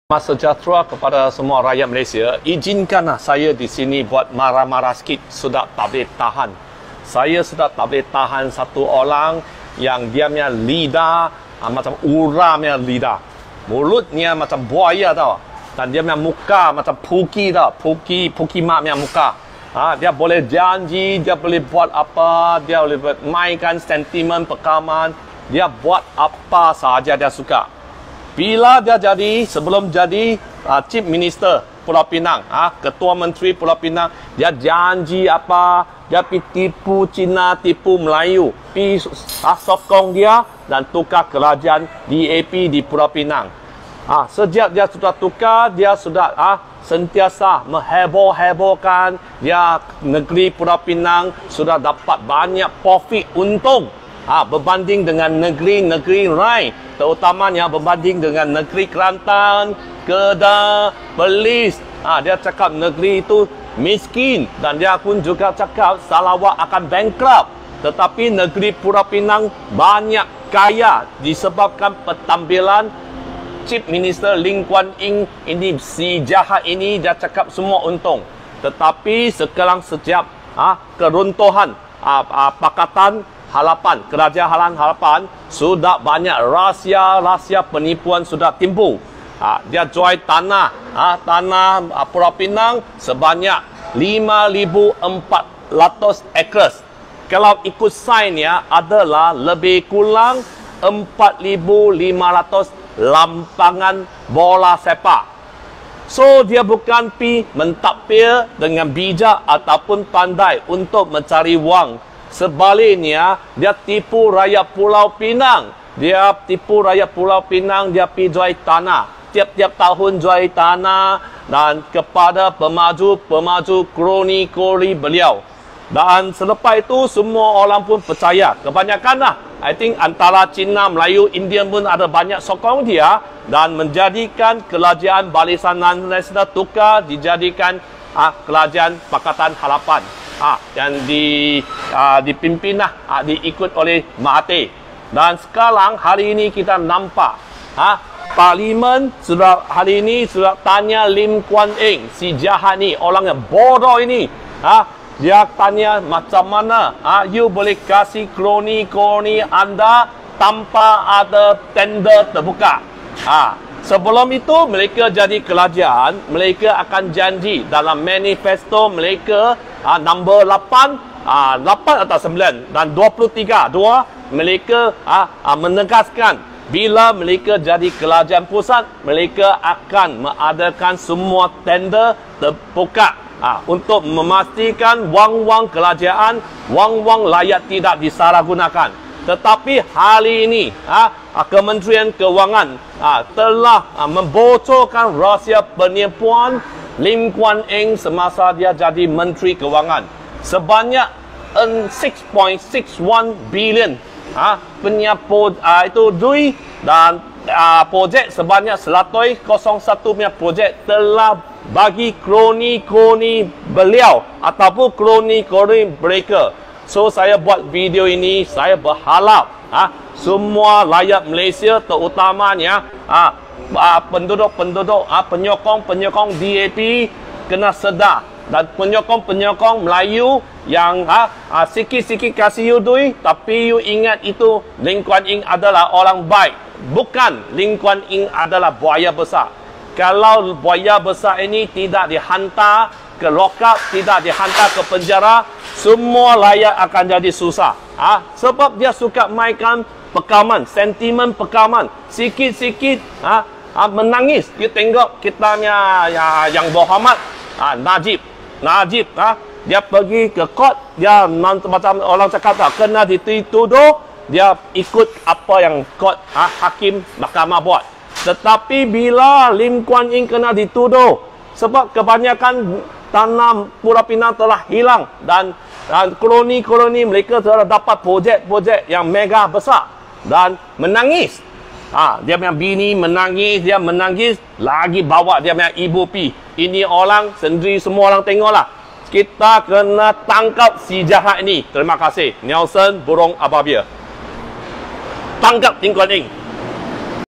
Selamat sejahtera kepada semua rakyat Malaysia. Izinkanlah saya di sini buat marah-marah sikit. Sudah tak boleh tahan. Saya sudah tak boleh tahan satu orang yang dia punya lidah macam uram punya lidah. Mulutnya macam buaya tau. Dan dia punya muka macam puki tau. Puki mak punya muka. Dia boleh janji, dia boleh buat apa, dia boleh mainkan sentimen pekaman. Dia buat apa sahaja dia suka. Bila dia jadi, sebelum jadi Chief Minister Pulau Pinang, Ketua Menteri Pulau Pinang, dia janji apa, dia pergi tipu Cina, tipu Melayu, pergi sokong dia dan tukar kerajaan DAP di Pulau Pinang. Sejak dia sudah tukar, dia sudah sentiasa mengheboh-hebohkan, dia negeri Pulau Pinang sudah dapat banyak profit untung. Berbanding dengan negeri-negeri lain, terutamanya berbanding dengan negeri Kelantan, Kedah, Perlis. Dia cakap negeri itu miskin dan dia pun juga cakap Sarawak akan bankrupt. Tetapi negeri Pulau Pinang banyak kaya disebabkan pentampilan Chief Minister Lim Kuan Yin ini, si jahat ini, dia cakap semua untung. Tetapi sekarang setiap keruntuhan Pakatan Harapan, Kerajaan Harapan, sudah banyak rahsia penipuan sudah timbul. Dia jual tanah Pulau Pinang sebanyak 5,400 acres. Kalau ikut sainnya adalah lebih kurang 4,500 lampangan bola sepak. So, dia bukan pi mentadbir dengan bijak ataupun pandai untuk mencari wang. Sebaliknya, dia tipu rakyat Pulau Pinang. Dia tipu rakyat Pulau Pinang, dia pergi jual tanah. Tiap-tiap tahun jual tanah dan kepada pemaju kroni-kroni beliau. Dan selepas itu, semua orang pun percaya. Kebanyakan lah. I think antara Cina, Melayu, Indian pun ada banyak sokong dia. Dan menjadikan kerajaan Barisan Nasional tukar dijadikan kerajaan Pakatan Harapan. Yang dipimpin diikut oleh Mahathir. Dan sekarang hari ini kita nampak Parlimen sudah hari ini sudah tanya Lim Kuan Yin, si jahat ni, orang yang bodoh ini. Dia tanya macam mana you boleh kasih kroni anda tanpa ada tender terbuka. Sebelum itu, mereka jadi kerajaan, mereka akan janji dalam manifesto mereka nombor 8 atau 9 dan 23, mereka menegaskan bila mereka jadi kerajaan pusat, mereka akan mengadakan semua tender terbuka untuk memastikan wang-wang kerajaan, wang-wang rakyat tidak disalahgunakan. Tetapi hari ini Kementerian Kewangan telah membocorkan rahsia penipuan Lim Kuan Yin semasa dia jadi Menteri Kewangan. Sebanyak 6.61 bilion itu duit dan projek sebanyak 101 punya projek telah bagi kroni-kroni beliau ataupun kroni-kroni mereka. So, saya buat video ini, saya berharap semua rakyat Malaysia, terutamanya penduduk-penduduk, penyokong DAP kena sedar. Dan penyokong Melayu yang sikit-sikit kasih you duit, tapi you ingat itu Lim Kuan Yin adalah orang baik. Bukan, Lim Kuan Yin adalah buaya besar. Kalau buaya besar ini tidak dihantar ke lock-up, tidak dihantar ke penjara, semua rakyat akan jadi susah. Sebab dia suka mainkan pekaman, sentimen pekaman. Sikit-sikit menangis. You tengok kitanya yang berhormat Najib, dia pergi ke court, dia macam orang cakap kena dituduh, dia ikut apa yang court hakim mahkamah buat. Tetapi bila Lim Kuan Yin kena dituduh, sebab kebanyakan tanah Pulau Pinang telah hilang dan koloni-koloni mereka telah dapat projek-projek yang mega besar dan menangis. Dia punya bini menangis, dia menangis, lagi bawa dia punya ibu pi. Ini orang sendiri, semua orang tengoklah. Kita kena tangkap si jahat ini. Terima kasih. Nelson Burung Ababia. Tangkap Lim Kuan Yin.